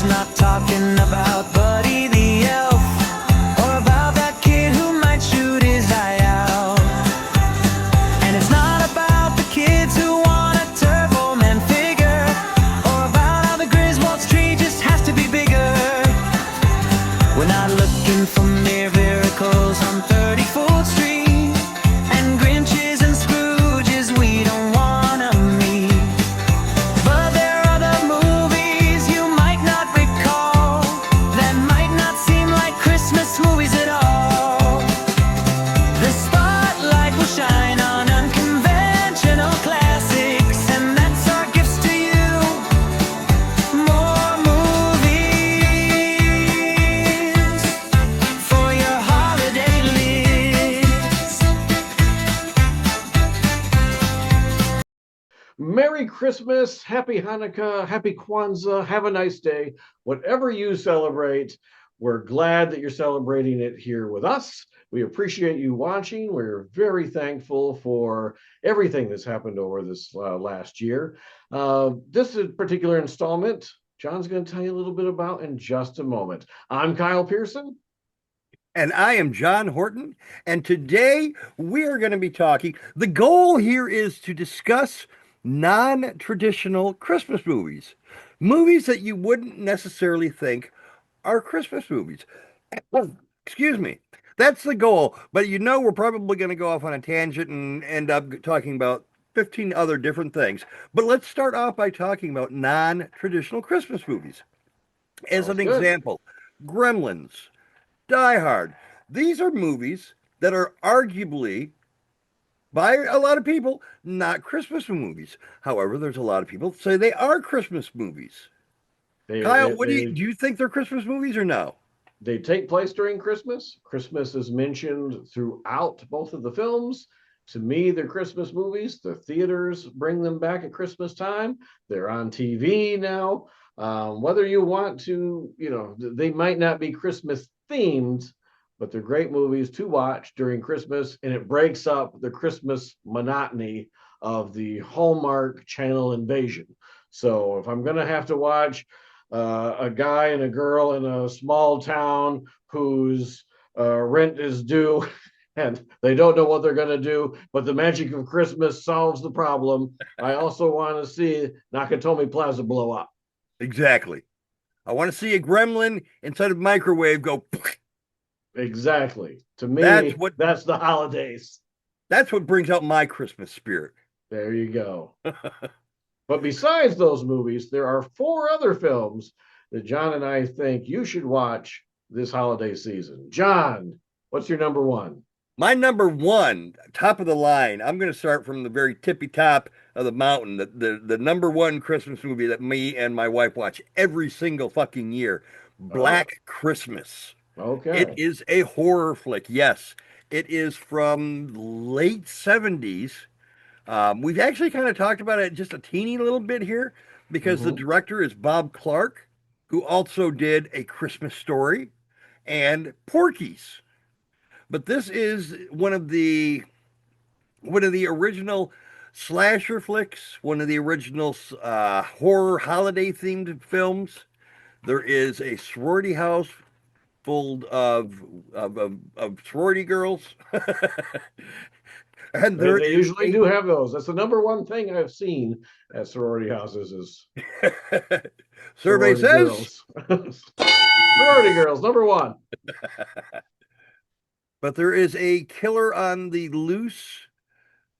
not talking about Buddy the Elf, or about that kid who might shoot his eye out. And it's not about the kids who want a Turbo Man figure, or about how the Griswold's tree just has to be bigger. We're not looking for mere miracles on 34th Street, and Grinches and Scrooges we don't wanna meet. But there are other movies you might not recall that might not seem like Christmas movies at all. The spotlight will shine on unconventional classics, and that's our gifts to you. More movies for your holiday list. Merry Christmas, Happy Hanukkah, Happy Kwanzaa, have a nice day. Whatever you celebrate, we're glad that you're celebrating it here with us. We appreciate you watching. We're very thankful for everything that's happened over this last year. This is particular installment, John's going to tell you a little bit about in just a moment. I'm Kyle Pearson. And I am John Horton. And today we are going to be talking. The goal here is to discuss non-traditional Christmas movies, movies that you wouldn't necessarily think are Christmas movies. Excuse me. That's the goal. But you know, we're probably going to go off on a tangent and end up talking about 15 other different things. But let's start off by talking about non-traditional Christmas movies. As an example, Gremlins, Die Hard. These are movies that are arguably, by a lot of people, not Christmas movies. However, there's a lot of people that say they are Christmas movies. Kyle, do you think they're Christmas movies or no? They take place during Christmas. Christmas is mentioned throughout both of the films. To me, they're Christmas movies. The theaters bring them back at Christmas time. They're on TV now. Whether you want to, they might not be Christmas themed, but they're great movies to watch during Christmas, and it breaks up the Christmas monotony of the Hallmark Channel invasion. So if I'm going to have to watch a guy and a girl in a small town whose rent is due and they don't know what they're going to do, but the magic of Christmas solves the problem, I also want to see Nakatomi Plaza blow up. Exactly. I want to see a gremlin inside of a microwave go. Exactly. To me, that's the holidays. That's what brings out my Christmas spirit. There you go. But besides those movies, there are 4 other films that John and I think you should watch this holiday season. John, what's your number 1? My number 1, top of the line, I'm going to start from the very tippy top of the mountain. The number 1 Christmas movie that me and my wife watch every single fucking year, Black Christmas. Okay. It is a horror flick. Yes, it is from late 70s. We've actually kind of talked about it just a teeny little bit here because the director is Bob Clark, who also did A Christmas Story and Porky's. But this is one of the original slasher flicks, one of the original horror holiday themed films. There is a sorority house full of sorority girls. And they usually do have those. That's the number 1 thing I've seen at sorority houses is survey says sorority girls, number 1. But there is a killer on the loose.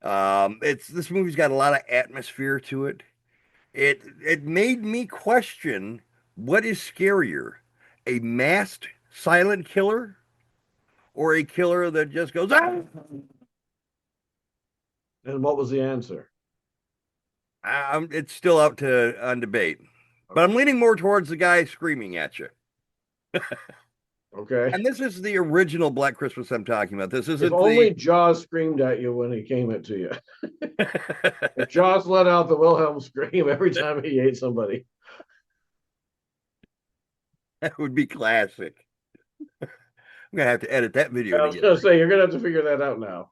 This movie's got a lot of atmosphere to it. It made me question what is scarier, a masked silent killer or a killer that just goes ah. And what was the answer? It's still out on debate, but I'm leaning more towards the guy screaming at you. Okay. And this is the original Black Christmas I'm talking about. This isn't if only Jaws screamed at you when he came it to you. If Jaws let out the Wilhelm scream every time he ate somebody. That would be classic. I'm going to have to edit that video. I was going to say, you're going to have to figure that out now.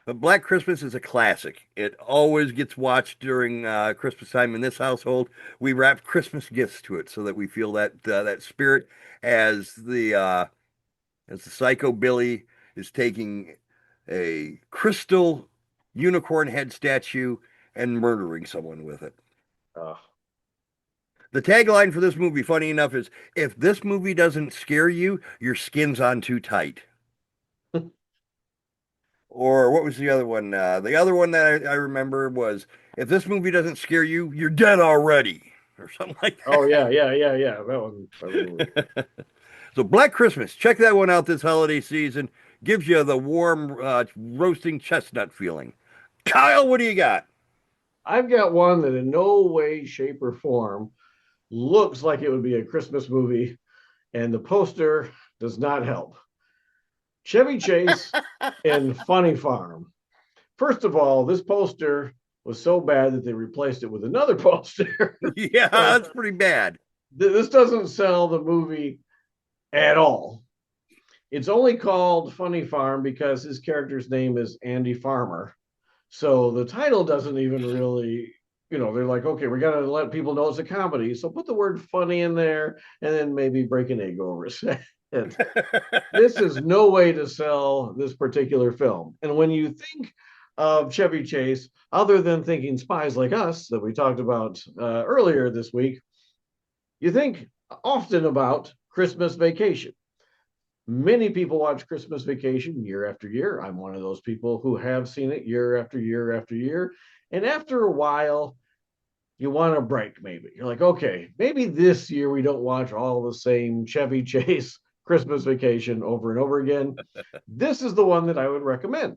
But Black Christmas is a classic. It always gets watched during Christmas time in this household. We wrap Christmas gifts to it so that we feel that spirit as the psycho Billy is taking a crystal unicorn head statue and murdering someone with it. Uh, The tagline for this movie, funny enough, is if this movie doesn't scare you, your skin's on too tight. Or what was the other one? The other one that I remember was if this movie doesn't scare you, you're dead already, or something like oh yeah, yeah, yeah, yeah. That was a movie. that. So Black Christmas, check that one out this holiday season. Gives you the warm roasting chestnut feeling. Kyle, what do you got? I've got one that in no way, shape, or form looks like it would be a Christmas movie, and the poster does not help. Chevy Chase and Funny Farm. First of all, this poster was so bad that they replaced it with another poster. Yeah, So that's pretty bad. this doesn't sell the movie at all. It's only called Funny Farm because his character's name is Andy Farmer. So the title doesn't even really, they're like, okay, we got to let people know it's a comedy. So put the word funny in there and then maybe break an egg over his head. This is no way to sell this particular film. And when you think of Chevy Chase, other than thinking Spies Like Us that we talked about earlier this week, you think often about Christmas Vacation. Many people watch Christmas Vacation year after year. I'm one of those people who have seen it year after year after year. And after a while, you want a break, maybe. You're like, okay, maybe this year we don't watch all the same Chevy Chase Christmas Vacation over and over again. This is the one that I would recommend.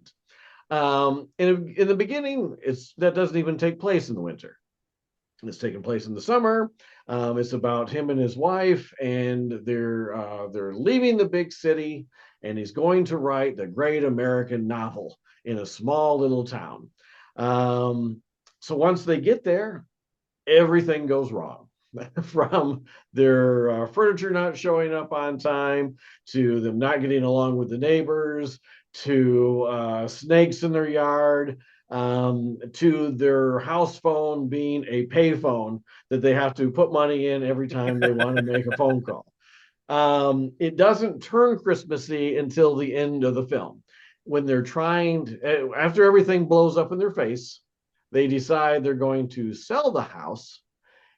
In the beginning, that doesn't even take place in the winter. It's taking place in the summer. It's about him and his wife, and they're leaving the big city, and he's going to write the great American novel in a small little town. So once they get there, everything goes wrong. From their furniture not showing up on time to them not getting along with the neighbors to snakes in their yard to their house phone being a pay phone that they have to put money in every time they want to make a phone call. It doesn't turn Christmassy until the end of the film when they're after everything blows up in their face, they decide they're going to sell the house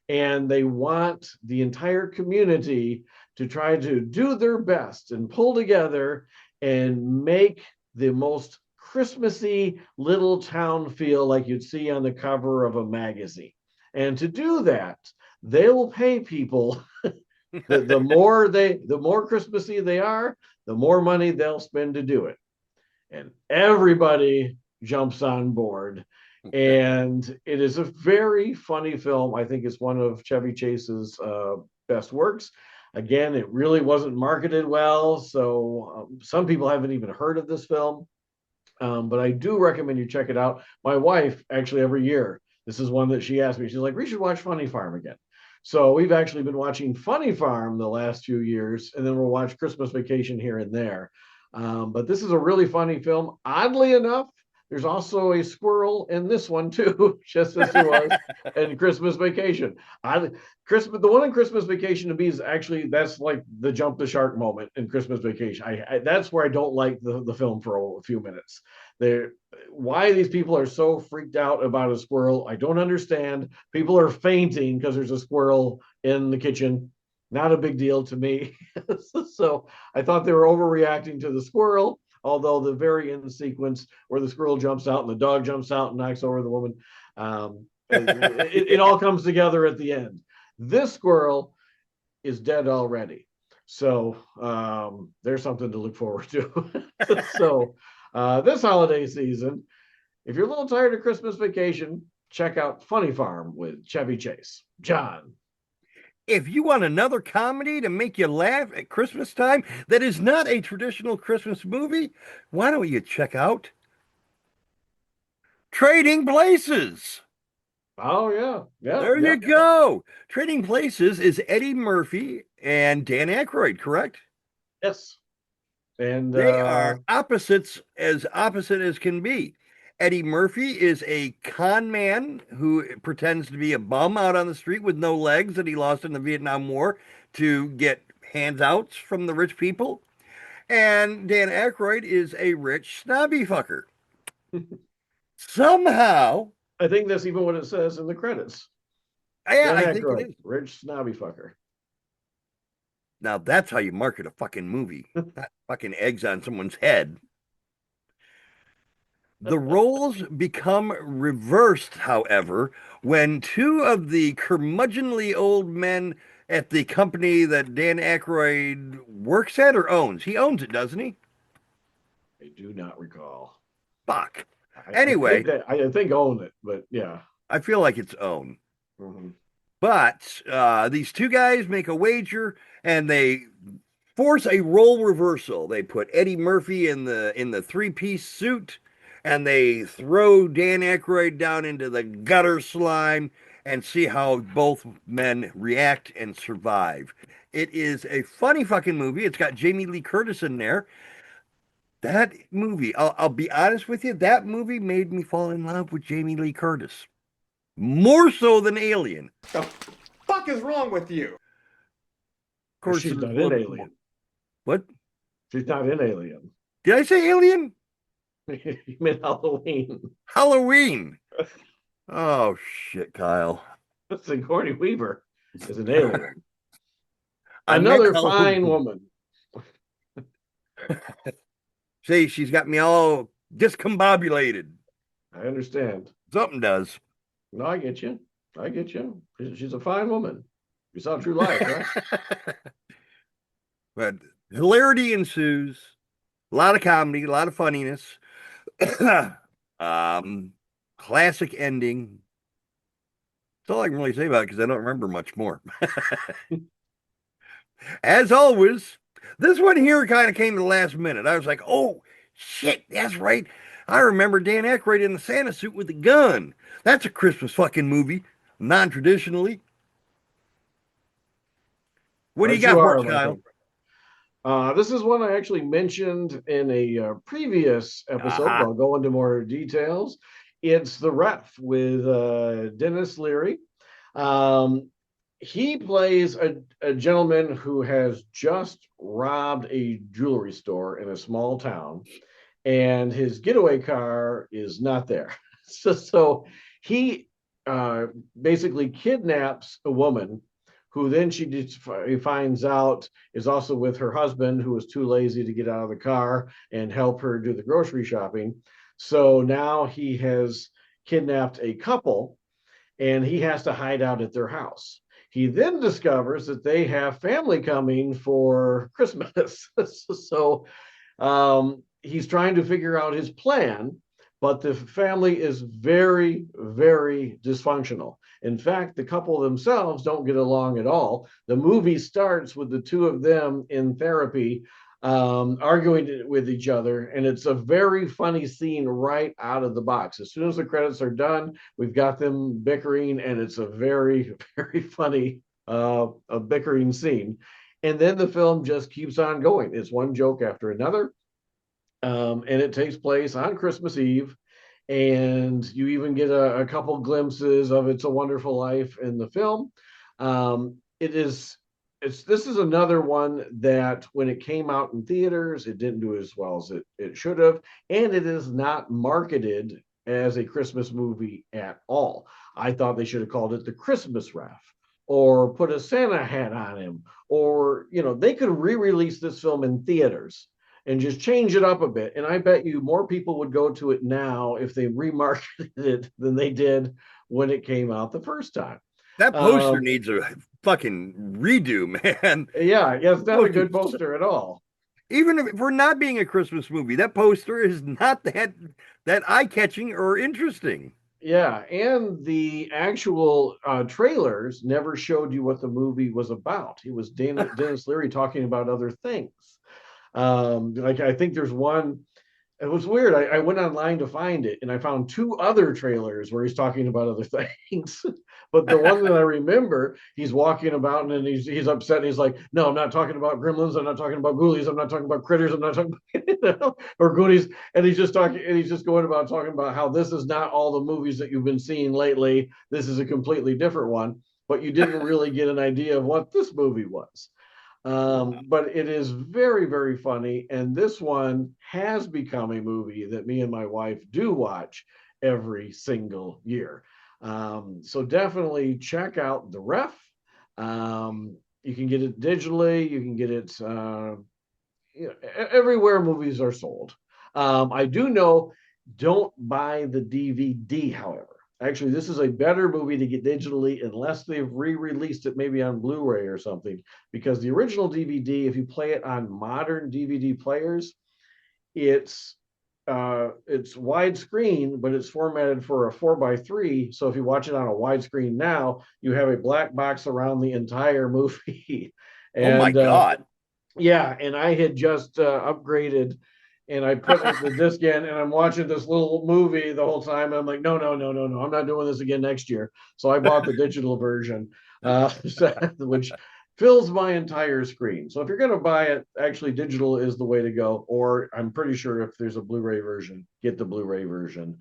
and they want the entire community to try to do their best and pull together and make the most Christmassy little town feel like you'd see on the cover of a magazine. And to do that, they will pay people the more Christmassy they are, the more money they'll spend to do it. And everybody jumps on board. And it is a very funny film. I think it's one of Chevy Chase's best works. Again, it really wasn't marketed well, so some people haven't even heard of this film. But I do recommend you check it out. My wife, actually, every year, this is one that she asked me. She's like, we should watch Funny Farm again. So we've actually been watching Funny Farm the last few years, and then we'll watch Christmas Vacation here and there. But this is a really funny film. Oddly enough, there's also a squirrel in this one too, just as there was in Christmas Vacation. The one in Christmas Vacation to me is actually that's like the jump the shark moment in Christmas Vacation. That's where I don't like the film for a few minutes. Why these people are so freaked out about a squirrel, I don't understand. People are fainting because there's a squirrel in the kitchen. Not a big deal to me. So I thought they were overreacting to the squirrel. Although the very end sequence where the squirrel jumps out and the dog jumps out and knocks over the woman, it all comes together at the end. This squirrel is dead already. So there's something to look forward to. So this holiday season, if you're a little tired of Christmas Vacation, check out Funny Farm with Chevy Chase. John. If you want another comedy to make you laugh at Christmas time that is not a traditional Christmas movie, why don't you check out Trading Places? Oh, yeah. Yeah. There Yeah. you go. Trading Places is Eddie Murphy and Dan Aykroyd, correct? Yes. And They are opposite as can be. Eddie Murphy is a con man who pretends to be a bum out on the street with no legs that he lost in the Vietnam War to get handouts from the rich people. And Dan Aykroyd is a rich snobby fucker. Somehow, I think that's even what it says in the credits. yeah, Dan I think it Aykroyd, is. rich snobby fucker. Now that's how you market a fucking movie, not fucking eggs on someone's head. The roles become reversed, however, when two of the curmudgeonly old men at the company that Dan Aykroyd works at or owns. He owns it, doesn't he? I do not recall. Fuck. I think Anyway, that I think own it, but yeah. I feel like it's own. Mhm. But these two guys make a wager and they force a role reversal. They put Eddie Murphy in the three-piece suit and they throw Dan Aykroyd down into the gutter slime and see how both men react and survive. It is a funny fucking movie. It's got Jamie Lee Curtis in there. That movie, I'll be honest with you, that movie made me fall in love with Jamie Lee Curtis. More so than Alien. The fuck is wrong with you? Of course, She's there's a not little in bit more. Alien. What? She's not in Alien. Did I say Alien? You mean Halloween? Halloween. Oh shit, Kyle. Sigourney Weaver is an alien. I meant Another fine Halloween. woman. See, she's got me all discombobulated. I understand. Something does. No, I get you. I get you. She's a fine woman. You saw True Life, right? But hilarity ensues. A lot of comedy, a lot of funniness. Classic ending. That's all I can really say about it because I don't remember much more. As always, this one here kind of came to the last minute. I was like, oh, shit, that's right. I remember Dan Aykroyd in the Santa suit with the gun. That's a Christmas fucking movie, non traditionally. What do you Right, got you for are, us, my Kyle? friend. This is one I actually mentioned in a previous episode, but Aha. I'll go into more details. It's The Ref with Dennis Leary. Um, he plays a gentleman who has just robbed a jewelry store in a small town, and his getaway car is not there. So he basically kidnaps a woman who then he finds out is also with her husband, who was too lazy to get out of the car and help her do the grocery shopping. So now he has kidnapped a couple and he has to hide out at their house. He then discovers that they have family coming for Christmas. So he's trying to figure out his plan, but the family is very, very dysfunctional. In fact, the couple themselves don't get along at all. The movie starts with the two of them in therapy, arguing with each other, and it's a very funny scene right out of the box. As soon as the credits are done, we've got them bickering, and it's a very, very funny a bickering scene. And then the film just keeps on going. It's one joke after another. And it takes place on Christmas Eve. And you even get a couple glimpses of It's a Wonderful Life in the film. It is this is another one that when it came out in theaters, it didn't do as well as it should have, and it is not marketed as a Christmas movie at all. I thought they should have called it the Christmas Ref or put a Santa hat on him, or they could re-release this film in theaters and just change it up a bit. And I bet you more people would go to it now if they remarketed it than they did when it came out the first time. That poster Um, needs a fucking redo, man. yeah, it's not a good poster at all. Even if we're not being a Christmas movie, that poster is not that eye-catching or interesting. Yeah, and the actual trailers never showed you what the movie was about. It was Dennis Leary talking about other things. Like I think there's one It was weird. I went online to find it and I found two other trailers where he's talking about other things. But the one that I remember, he's walking about and he's upset and he's like, no, I'm not talking about Gremlins, I'm not talking about Ghoulies, I'm not talking about Critters, I'm not talking about or Goonies. And he's just talking and he's just going about talking about how this is not all the movies that you've been seeing lately. This is a completely different one, but you didn't really get an idea of what this movie was. But it is very, very funny. And this one has become a movie that me and my wife do watch every single year. So definitely check out The Ref. You can get it digitally, you can get it everywhere movies are sold. I do know, don't buy the DVD, however. Actually, this is a better movie to get digitally unless they've re-released it maybe on Blu-ray or something. Because the original DVD, if you play it on modern DVD players, it's widescreen, but it's formatted for a 4:3. So if you watch it on a widescreen now, you have a black box around the entire movie. And, oh my God. Yeah, and I had just upgraded and I put the disc in and I'm watching this little movie the whole time. I'm like, no, I'm not doing this again next year. So I bought the digital version, which fills my entire screen. So if you're going to buy it, actually digital is the way to go. Or I'm pretty sure if there's a Blu-ray version, get the Blu-ray version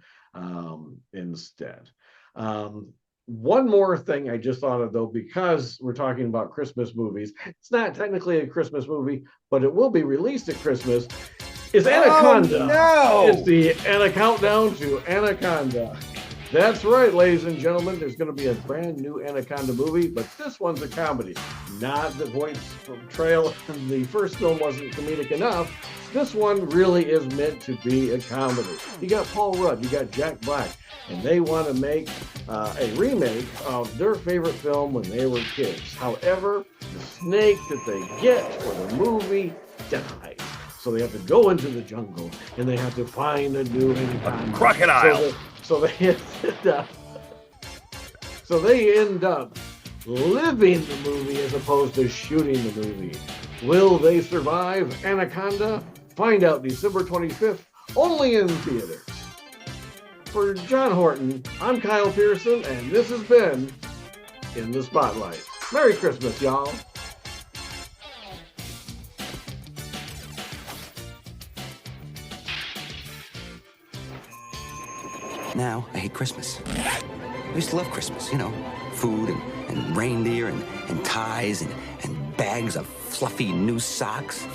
instead. One more thing I just thought of though, because we're talking about Christmas movies, it's not technically a Christmas movie, but it will be released at Christmas, is Anaconda. Oh, no. It's the countdown to Anaconda. That's right, ladies and gentlemen. There's going to be a brand new Anaconda movie, but this one's a comedy. Not the voice portrayal in the first film wasn't comedic enough. This one really is meant to be a comedy. You got Paul Rudd, you got Jack Black, and they want to make a remake of their favorite film when they were kids. However, the snake that they get for the movie dies. So they have to go into the jungle and they have to find a new Anaconda. Crocodile. So they end up living the movie as opposed to shooting the movie. Will they survive Anaconda? Find out December 25th, only in theaters. For John Horton, I'm Kyle Pearson, and this has been In the Spotlight. Merry Christmas, y'all. Now, I hate Christmas. I used to love Christmas, you know, food and reindeer and ties and bags of fluffy new socks.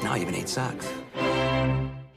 Now I even hate socks.